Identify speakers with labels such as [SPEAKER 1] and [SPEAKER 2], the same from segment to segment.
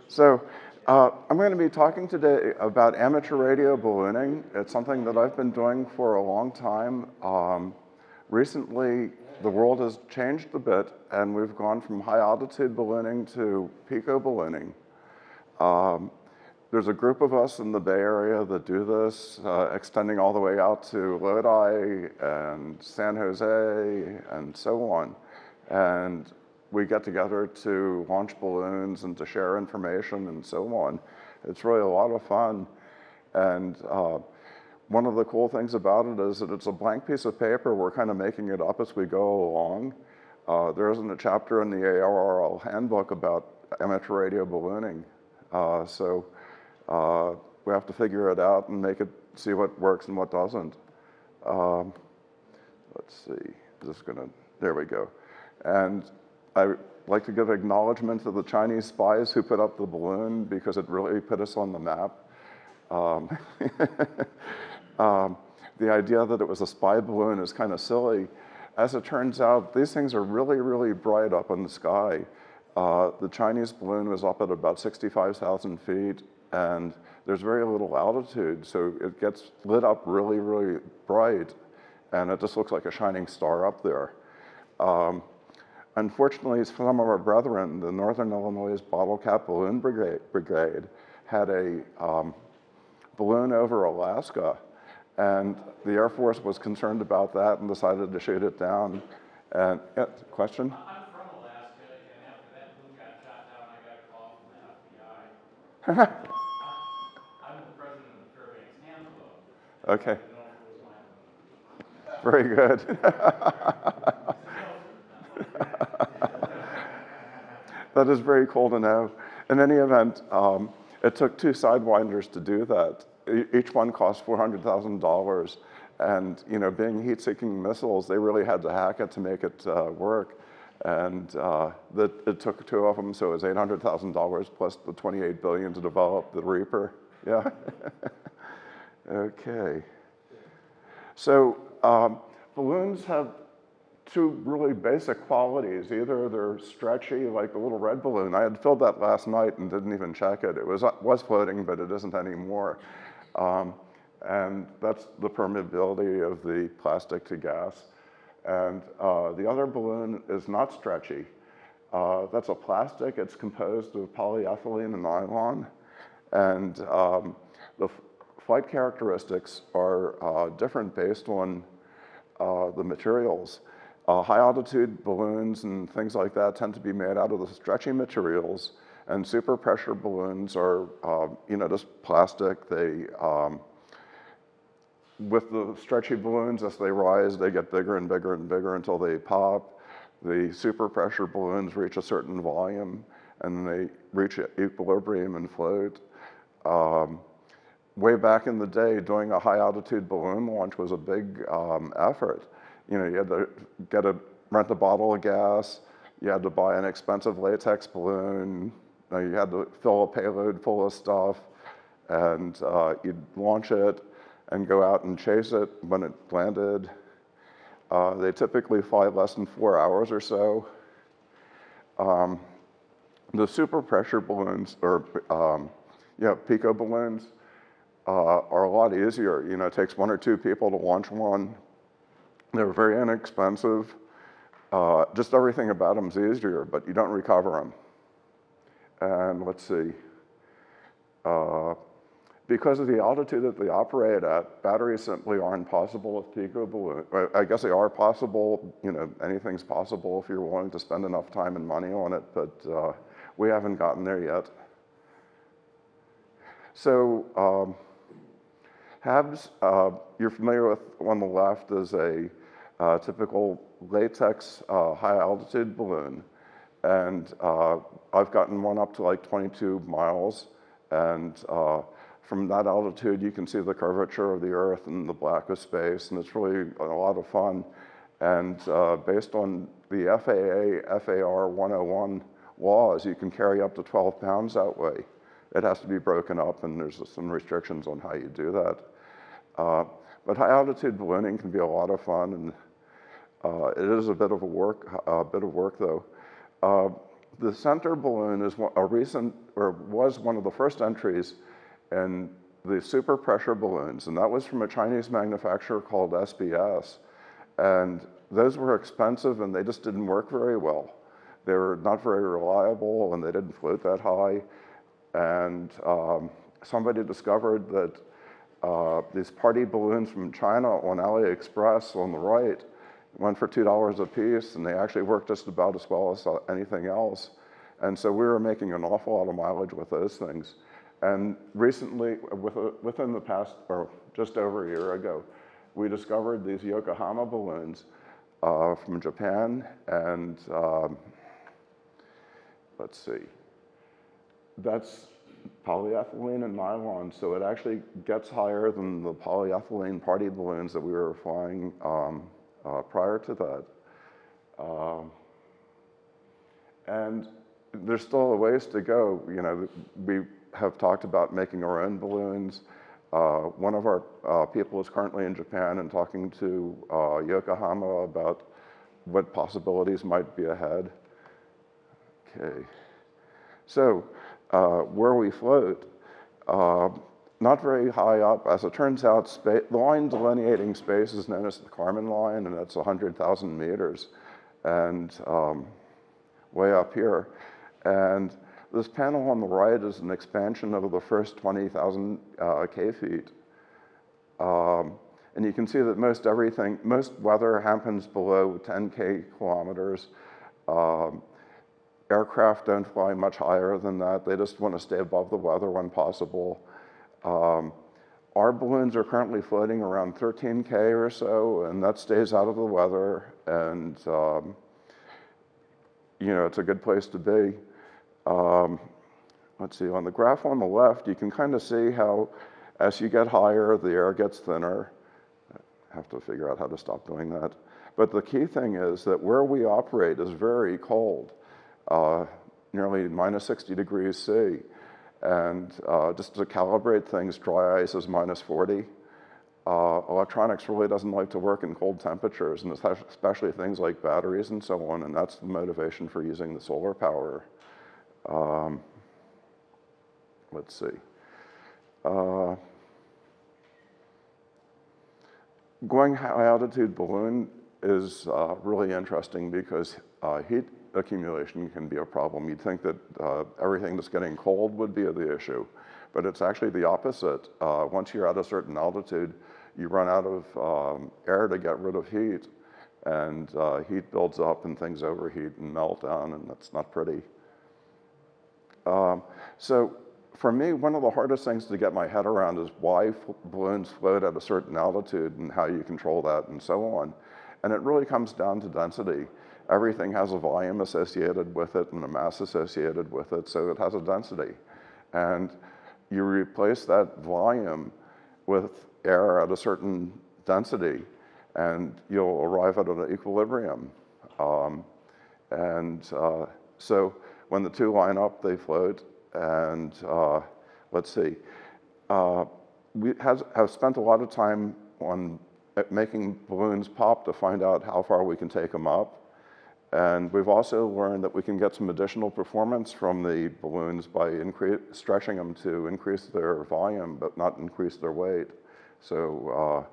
[SPEAKER 1] So I'm going to be talking today about amateur radio ballooning. It's something that I've been doing for a long time. Recently, the world has changed a bit, and we've gone from high altitude ballooning to pico ballooning. There's a group of us in the Bay Area that do this, extending all the way out to Lodi and San Jose and so on. And we get together to launch balloons and to share information and so on. It's really a lot of fun. And one of the cool things about it is that it's a blank piece of paper. We're kind of making it up as we go along. There isn't a chapter in the ARRL handbook about amateur radio ballooning. So we have to figure it out and see what works and what doesn't. Let's see, there we go. And I'd like to give acknowledgement to the Chinese spies who put up the balloon because it really put us on the map. The idea that it was a spy balloon is kind of silly. As it turns out, these things are really, really bright up in the sky. The Chinese balloon was up at about 65,000 feet, and there's very little altitude, so it gets lit up really, really bright, and it just looks like a shining star up there. Unfortunately, some of our brethren, the Northern Illinois Bottle Cap Balloon Brigade had a balloon over Alaska, and the Air Force was concerned about that and decided to shoot it down. And yeah, question?
[SPEAKER 2] I'm from Alaska, and after that balloon got shot down, I got a call from the FBI. I'm the president of the Fairbanks Ham Club.
[SPEAKER 1] Okay.
[SPEAKER 2] I didn't know if it was my
[SPEAKER 1] Very good. That is very cool to know. In any event, it took 2 Sidewinders to do that. Each one cost $400,000. And being heat-seeking missiles, they really had to hack it to make it work. And it took 2 of them, so it was $800,000 plus the $28 billion to develop the Reaper. Yeah. Okay. So balloons have 2 really basic qualities. Either they're stretchy, like the little red balloon. I had filled that last night and didn't even check it. It was floating, but it isn't anymore. And that's the permeability of the plastic to gas. And the other balloon is not stretchy. That's a plastic. It's composed of polyethylene and nylon. And the flight characteristics are different based on the materials. High altitude balloons and things like that tend to be made out of the stretchy materials, and super pressure balloons are, just plastic. They, with the stretchy balloons, as they rise, they get bigger and bigger and bigger until they pop. The super pressure balloons reach a certain volume, and they reach equilibrium and float. Way back in the day, doing a high altitude balloon launch was a big effort. You had to rent a bottle of gas, you had to buy an expensive latex balloon, you had to fill a payload full of stuff, and you'd launch it and go out and chase it when it landed. They typically fly less than 4 hours or so. The super pressure balloons, or pico balloons, are a lot easier. It takes 1 or 2 people to launch one. They're very inexpensive. Just everything about them is easier, but you don't recover them. And let's see. Because of the altitude that they operate at, batteries simply aren't possible with pico balloons. I guess they are possible. Anything's possible if you're willing to spend enough time and money on it, but we haven't gotten there yet. So HABs, you're familiar with, on the left is a typical latex high altitude balloon. And I've gotten one up to like 22 miles. And from that altitude, you can see the curvature of the Earth and the black of space. And it's really a lot of fun. And based on the FAA FAR 101 laws, you can carry up to 12 pounds that way. It has to be broken up, and there's some restrictions on how you do that. But high altitude ballooning can be a lot of fun, and it is a bit of work though. The center balloon is a recent, or was one of the first entries in the super pressure balloons, and that was from a Chinese manufacturer called SBS. And those were expensive and they just didn't work very well. They were not very reliable and they didn't float that high. And somebody discovered that these party balloons from China on AliExpress on the right went for $2 a piece, and they actually worked just about as well as anything else. And so we were making an awful lot of mileage with those things. And recently, within the past, or just over a year ago, we discovered these Yokohama balloons from Japan, and let's see, that's polyethylene and nylon, so it actually gets higher than the polyethylene party balloons that we were flying prior to that. And there's still a ways to go. You know, we have talked about making our own balloons. One of our people is currently in Japan and talking to Yokohama about what possibilities might be ahead. Okay, so where we float, not very high up. As it turns out, the line delineating space is known as the Kármán line, and it's 100,000 meters, and way up here. And this panel on the right is an expansion of the first 20,000 K feet. And you can see that most weather happens below 10 K kilometers. Aircraft don't fly much higher than that. They just want to stay above the weather when possible. Our balloons are currently floating around 13 K or so, and that stays out of the weather. And you know, it's a good place to be. Let's see, on the graph on the left, you can kind of see how as you get higher, the air gets thinner. I have to figure out how to stop doing that. But the key thing is that where we operate is very cold, nearly minus 60 degrees C. And just to calibrate things, dry ice is minus 40. Electronics really doesn't like to work in cold temperatures, and especially things like batteries and so on, and that's the motivation for using the solar power. Let's see. Going high altitude balloon is really interesting because heat accumulation can be a problem. You'd think that everything that's getting cold would be the issue, but it's actually the opposite. Once you're at a certain altitude, you run out of air to get rid of heat, and heat builds up and things overheat and melt down, and that's not pretty. So for me, one of the hardest things to get my head around is why balloons float at a certain altitude and how you control that and so on. And it really comes down to density. Everything has a volume associated with it and a mass associated with it, so it has a density. And you replace that volume with air at a certain density, and you'll arrive at an equilibrium. So when the two line up, they float. And let's see, we have spent a lot of time on making balloons pop to find out how far we can take them up. And we've also learned that we can get some additional performance from the balloons by stretching them to increase their volume, but not increase their weight. So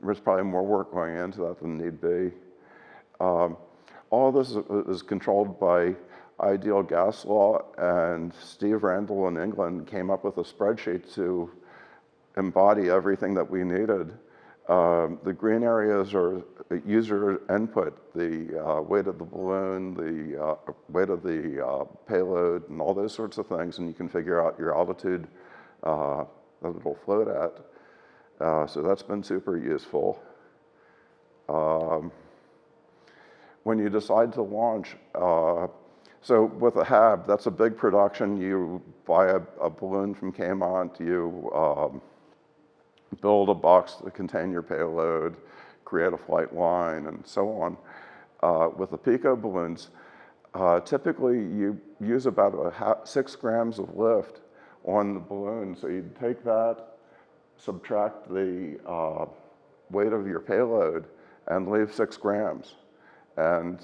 [SPEAKER 1] there's probably more work going into that than need be. All of this is controlled by ideal gas law, and Steve Randall in England came up with a spreadsheet to embody everything that we needed. The green areas are user input, the weight of the balloon, the weight of the payload, and all those sorts of things, and you can figure out your altitude that it'll float at. So that's been super useful. When you decide to launch, so with a HAB, that's a big production. You buy a balloon from Kmart, you build a box to contain your payload, create a flight line, and so on. With the Pico balloons, typically you use about 6 grams of lift on the balloon. So you take that, subtract the weight of your payload, and leave 6 grams. And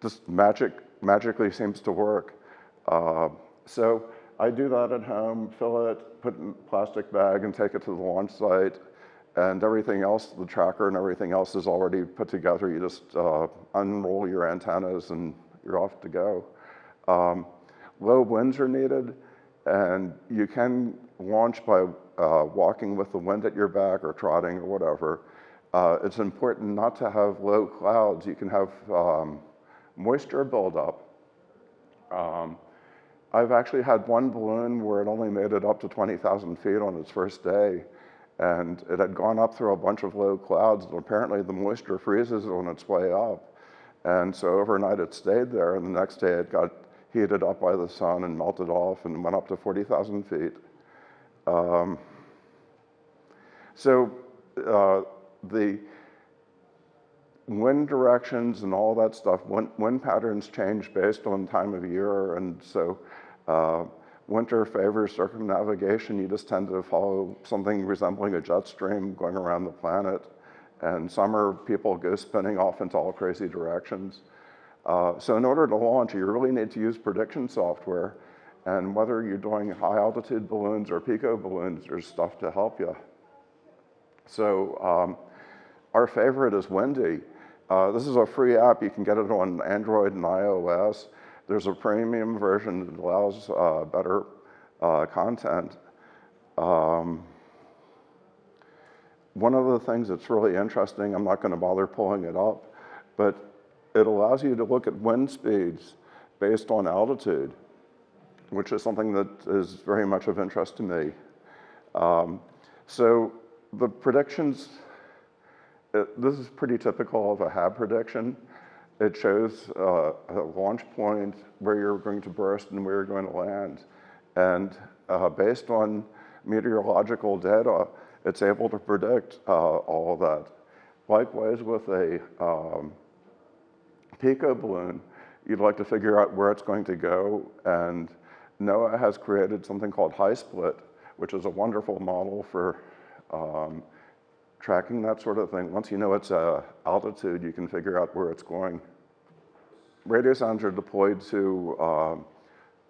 [SPEAKER 1] just magically seems to work. So I do that at home, fill it, put it in a plastic bag and take it to the launch site. And everything else, the tracker and everything else is already put together. You just unroll your antennas and you're off to go. Low winds are needed, and you can launch by walking with the wind at your back or trotting or whatever. It's important not to have low clouds. You can have moisture buildup. I've actually had one balloon where it only made it up to 20,000 feet on its first day, and it had gone up through a bunch of low clouds, and apparently the moisture freezes on its way up. And so overnight it stayed there, and the next day it got heated up by the sun and melted off and went up to 40,000 feet. The wind directions and all that stuff, wind patterns change based on time of year, and so winter favors circumnavigation. You just tend to follow something resembling a jet stream going around the planet, and summer people go spinning off into all crazy directions. So in order to launch, you really need to use prediction software, and whether you're doing high altitude balloons or pico balloons, there's stuff to help you. So our favorite is Windy. This is a free app. You can get it on Android and iOS. There's a premium version that allows better content. One of the things that's really interesting, I'm not going to bother pulling it up, but it allows you to look at wind speeds based on altitude, which is something that is very much of interest to me. So the predictions, this is pretty typical of a HAB prediction. It shows a launch point, where you're going to burst and where you're going to land. And based on meteorological data, it's able to predict all of that. Likewise with a pico balloon, you'd like to figure out where it's going to go, and NOAA has created something called high split, which is a wonderful model for tracking that sort of thing. Once you know its altitude, you can figure out where it's going. Radio sounds are deployed to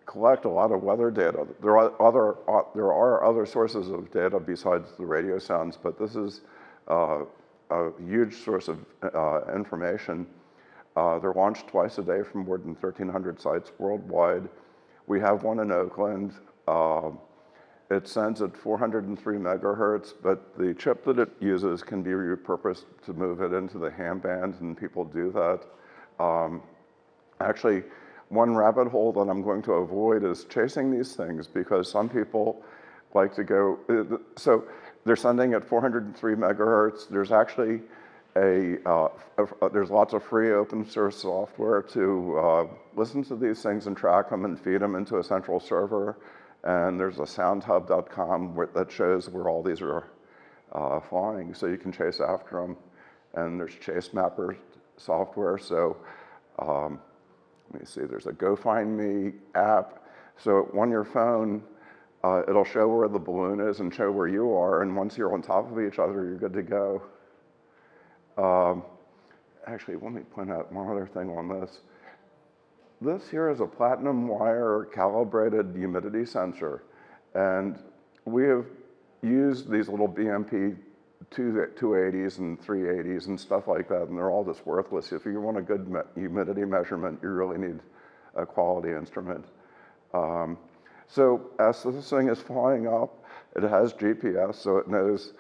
[SPEAKER 1] collect a lot of weather data. There are other sources of data besides the radio sounds, but this is a huge source of information. They're launched twice a day from more than 1,300 sites worldwide. We have one in Oakland. It sends at 403 megahertz, but the chip that it uses can be repurposed to move it into the ham band, and people do that. Actually, one rabbit hole that I'm going to avoid is chasing these things, because some people like to go, so they're sending at 403 megahertz. There's actually there's lots of free open source software to listen to these things and track them and feed them into a central server. And there's a soundhub.com that shows where all these are flying, so you can chase after them. And there's Chase Mapper software. So let me see, there's a Go Find Me app. So on your phone, it'll show where the balloon is and show where you are. And once you're on top of each other, you're good to go. Actually, let me point out one other thing on this. This here is a platinum wire calibrated humidity sensor. And we have used these little BMP 280s and 380s and stuff like that, and they're all just worthless. If you want a good humidity measurement, you really need a quality instrument. So as this thing is flying up, it has GPS, so it knows,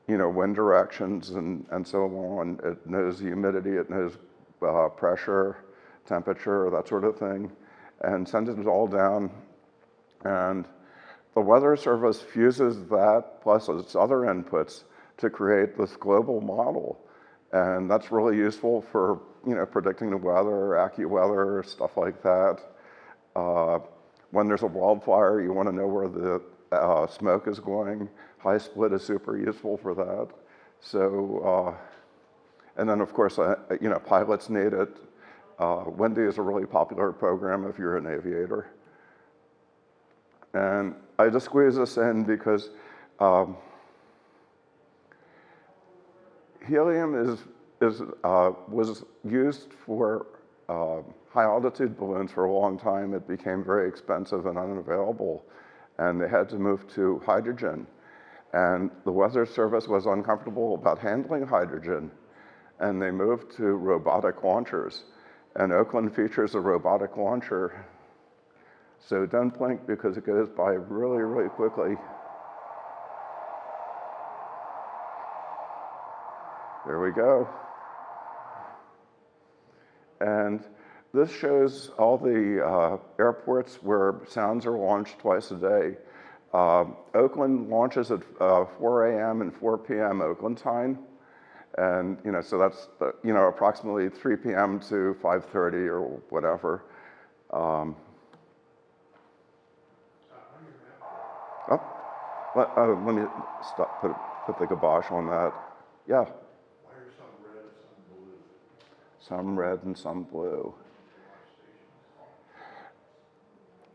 [SPEAKER 1] wind directions and so on. It knows humidity, it knows pressure, temperature, that sort of thing, and sends it all down. And the Weather Service fuses that plus its other inputs to create this global model. And that's really useful for, predicting the weather, AccuWeather, stuff like that. When there's a wildfire, you want to know where the smoke is going. High split is super useful for that. So, and then of course, pilots need it. Windy is a really popular program if you're an aviator. And I just squeeze this in because helium was used for high altitude balloons for a long time, it became very expensive and unavailable, and they had to move to hydrogen. And the Weather Service was uncomfortable about handling hydrogen, and they moved to robotic launchers. And Oakland features a robotic launcher. So don't blink because it goes by really, really quickly. There we go. And this shows all the airports where sounds are launched twice a day. Oakland launches at 4 a.m. and 4 p.m. Oakland time. And, so that's, approximately 3 p.m. to 5:30 or whatever. Let me stop, put the kibosh on that. Yeah.
[SPEAKER 3] Why are some red, some blue?
[SPEAKER 1] Some red and some blue.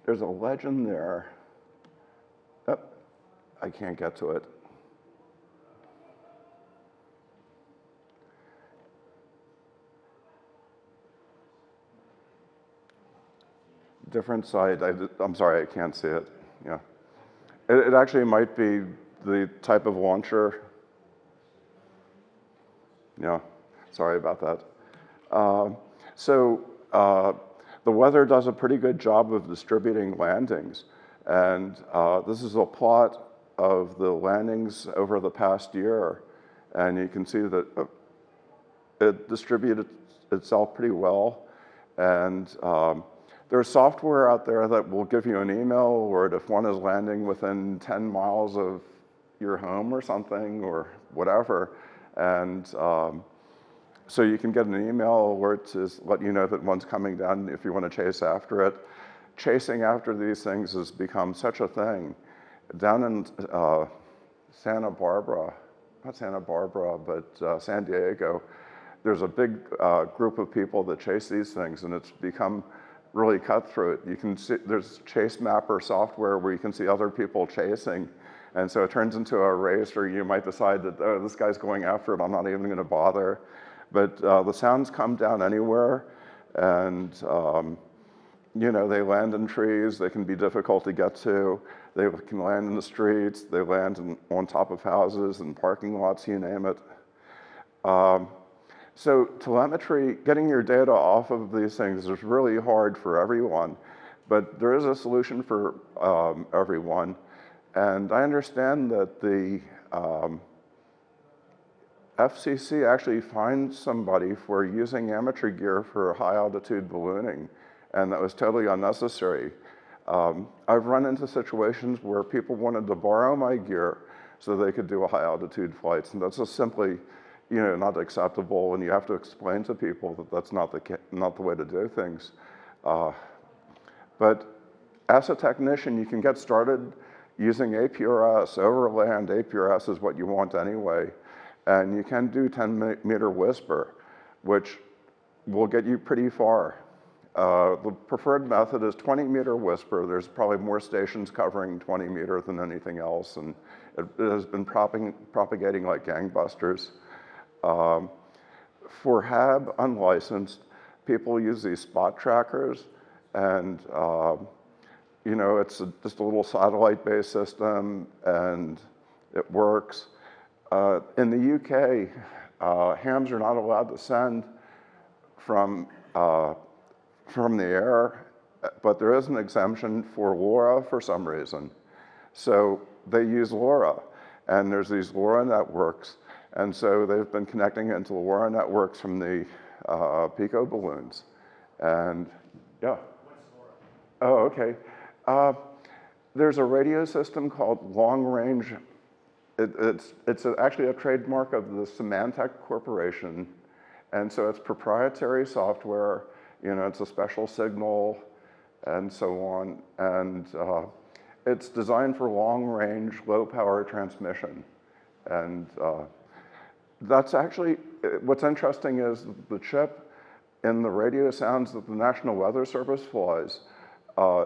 [SPEAKER 1] There's a legend there. Oh, I can't get to it. Different site. I'm sorry, I can't see it. Yeah. It actually might be the type of launcher. Yeah, sorry about that. The weather does a pretty good job of distributing landings. And this is a plot of the landings over the past year. And you can see that it distributed itself pretty well. And there's software out there that will give you an email alert if one is landing within 10 miles of your home or something or whatever. And so you can get an email alert to let you know that one's coming down if you want to chase after it. Chasing after these things has become such a thing. Down in Santa Barbara, not Santa Barbara, but San Diego, there's a big group of people that chase these things, and it's become really cutthroat. You can see there's chase mapper software where you can see other people chasing, and so it turns into a race, or you might decide that, oh, this guy's going after it, I'm not even going to bother. But the sounds come down anywhere, and they land in trees. They can be difficult to get to. They can land in the streets. They land on top of houses and parking lots, you name it. So telemetry, getting your data off of these things is really hard for everyone, but there is a solution for everyone. And I understand that the FCC actually fined somebody for using amateur gear for high altitude ballooning, and that was totally unnecessary. I've run into situations where people wanted to borrow my gear so they could do a high altitude flights, and that's just simply not acceptable, and you have to explain to people that that's not the way to do things. But as a technician, you can get started using APRS. Overland APRS is what you want anyway. And you can do 10-meter whisper, which will get you pretty far. The preferred method is 20-meter whisper. There's probably more stations covering 20 meter than anything else, and it has been propagating like gangbusters. For HAB unlicensed, people use these spot trackers, and it's just a little satellite-based system, and it works. In the UK, hams are not allowed to send from the air, but there is an exemption for LoRa for some reason. So they use LoRa, and there's these LoRa networks, and so they've been connecting into the LoRa networks from the Pico balloons. And yeah.
[SPEAKER 2] What's LoRa?
[SPEAKER 1] Oh, okay. There's a radio system called Long Range. It's actually a trademark of the Symantec Corporation, and so it's proprietary software. It's a special signal, and so on. And it's designed for long-range, low-power transmission. And that's actually what's interesting is the chip in the radio sounds that the National Weather Service flies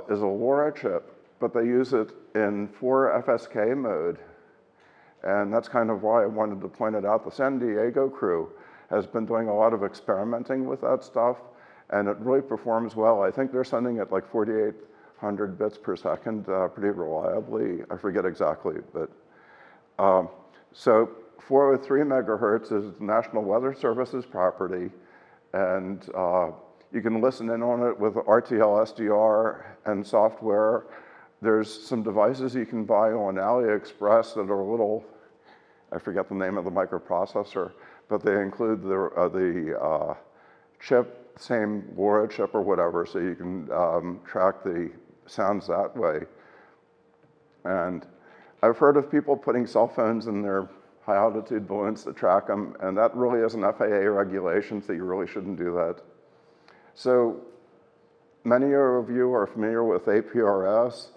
[SPEAKER 1] is a LoRa chip, but they use it in 4 FSK mode. And that's kind of why I wanted to point it out. The San Diego crew has been doing a lot of experimenting with that stuff, and it really performs well. I think they're sending it like 4,800 bits per second pretty reliably. I forget exactly, but so 403 megahertz is the National Weather Service's property, and you can listen in on it with RTL SDR and software. There's some devices you can buy on AliExpress that are little, I forget the name of the microprocessor, but they include the chip, same LoRa chip or whatever, so you can track the sounds that way. And I've heard of people putting cell phones in their high altitude balloons to track them, and that really is an FAA regulation, so you really shouldn't do that. So many of you are familiar with APRS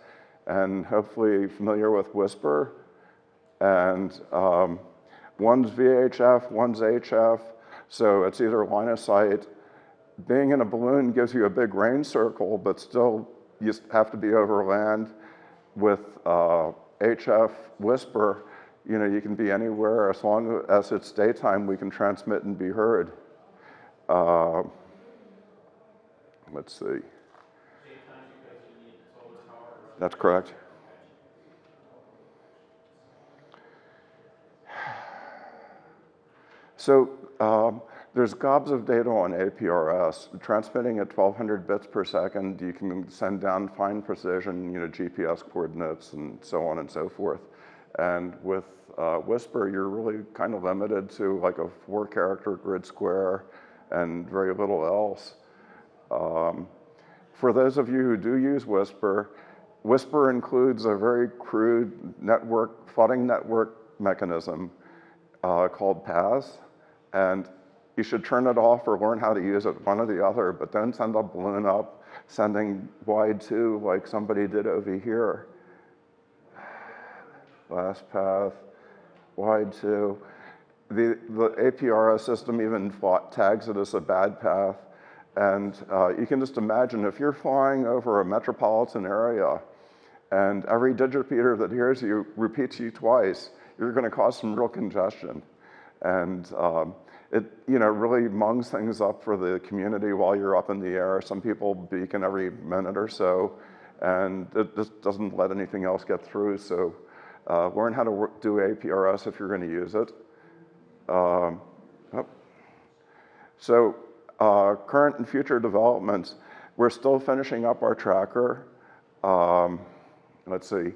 [SPEAKER 1] and hopefully familiar with Whisper. And one's VHF, one's HF, so it's either line of sight. Being in a balloon gives you a big range circle, but still you have to be over land. With HF Whisper, you know, you can be anywhere as long as it's daytime, we can transmit and be heard. Let's see. That's correct. So there's gobs of data on APRS. Transmitting at 1,200 bits per second, you can send down fine precision, you know, GPS coordinates and so on and so forth. And with Whisper, you're really kind of limited to like a 4-character grid square and very little else. For those of you who do use Whisper, Whisper includes a very crude flooding network mechanism called PAS. And you should turn it off or learn how to use it, one or the other, but don't send a balloon up sending wide 2 like somebody did over here. Last path, wide 2. The APRS system even tags it as a bad path. And you can just imagine if you're flying over a metropolitan area and every digit repeater that hears you repeats you twice, you're going to cause some real congestion. And it, you know, really mungs things up for the community while you're up in the air. Some people beacon every minute or so, and it just doesn't let anything else get through. So learn how to do APRS if you're going to use it. So current and future developments, we're still finishing up our tracker. Let's see.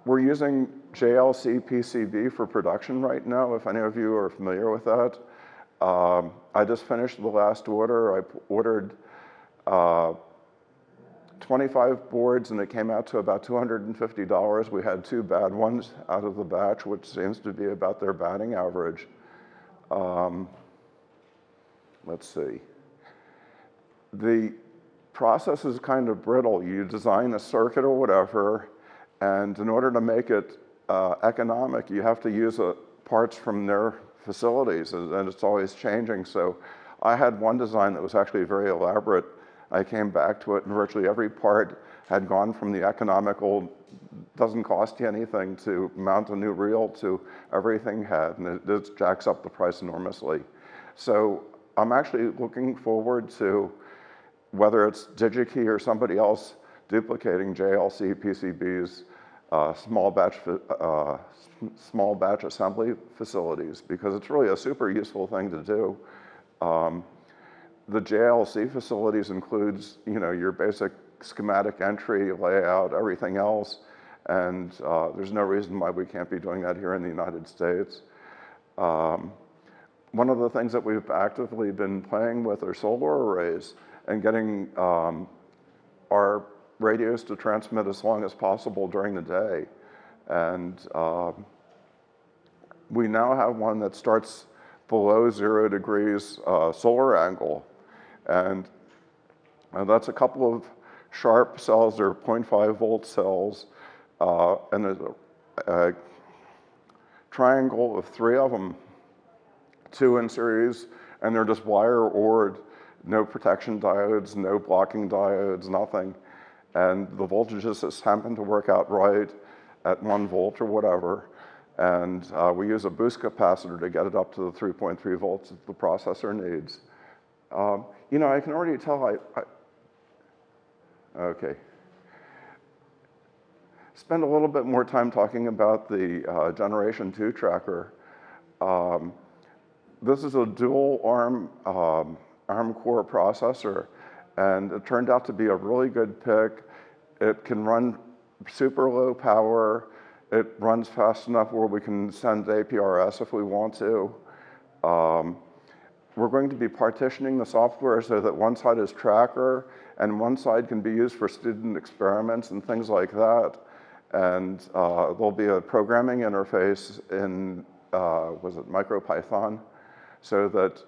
[SPEAKER 1] We're using JLC PCB for production right now, if any of you are familiar with that. I just finished the last order. I ordered 25 boards, and it came out to about $250. We had 2 bad ones out of the batch, which seems to be about their batting average. Let's see. The process is kind of brittle. You design a circuit or whatever, and in order to make it economic, you have to use parts from their facilities, and it's always changing. So I had one design that was actually very elaborate. I came back to it, and virtually every part had gone from the economical, doesn't cost you anything to mount a new reel to everything had, and it just jacks up the price enormously. So I'm actually looking forward to whether it's DigiKey or somebody else duplicating JLC PCB's small batch assembly facilities, because it's really a super useful thing to do. The JLC facilities includes, you know, your basic schematic entry, layout, everything else, and there's no reason why we can't be doing that here in the United States. One of the things that we've actively been playing with are solar arrays and getting our radios to transmit as long as possible during the day. And we now have one that starts below 0 degrees solar angle. And that's a couple of sharp cells, they're 0.5 volt cells, and there's a triangle of 3 of them, 2 in series, and they're just wire ored, no protection diodes, no blocking diodes, nothing. And the voltages just happen to work out right at 1 volt or whatever. And we use a boost capacitor to get it up to the 3.3 volts that the processor needs. You know, I can already tell okay. Spend a little bit more time talking about the Generation 2 tracker. This is a dual ARM core processor, and it turned out to be a really good pick. It can run super low power. It runs fast enough where we can send APRS if we want to. We're going to be partitioning the software so that one side is tracker and one side can be used for student experiments and things like that. And there'll be a programming interface in, was it MicroPython, so that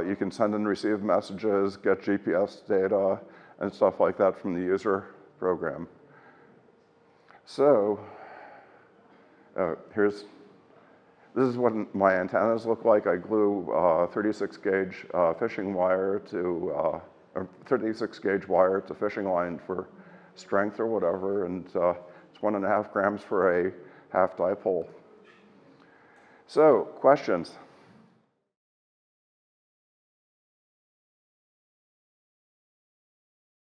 [SPEAKER 1] you can send and receive messages, get GPS data, and stuff like that from the user program. So this is what my antennas look like. I glue 36 gauge fishing wire to, 36 gauge wire to fishing line for strength or whatever, and it's 1.5 grams for a half dipole. So, questions?